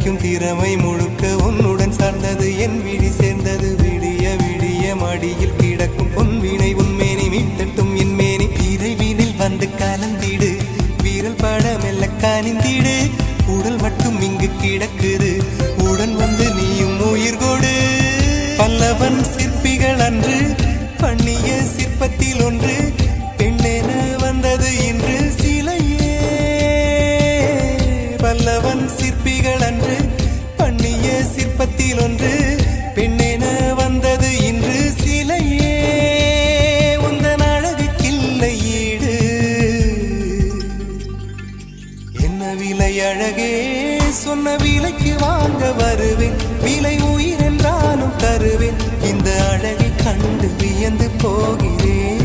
நடிக்கும் திறமை முழுக்க உன்னுடன் சார்ந்தது என் விழி சேர்ந்தது விடிய விடிய மடியில் கிடக்கும் பொன்வினை உன்மேனி மீட்டட்டும் என் மேனி இறைவினில் வந்து கலந்திடு வீரல் பட மெல்ல காணிந்திடு உடல் மட்டும் இங்கு கிடக்குது உடன் வந்து நீயும் உயிர் கொடு பல்லவன் சிற்பிகள் அன்று பண்ணிய சிற்பத்தில் ஒன்று பெண்ணென வந்தது இன்று சிலையே பல்லவன் சிற்பிகள் அன்று பண்ணிய சிற்பத்தில் ஒன்று பெண்ணென வந்தது இன்று சிலையே உந்தன் அழகுக்கில்லை ஈடு என்ன விலை அழகே சொன்ன விலைக்கு வாங்க வருவேன் விலை உயிர் என்றாலும் தருவேன் இந்த அழகை கண்டு வியந்து போகிறேன்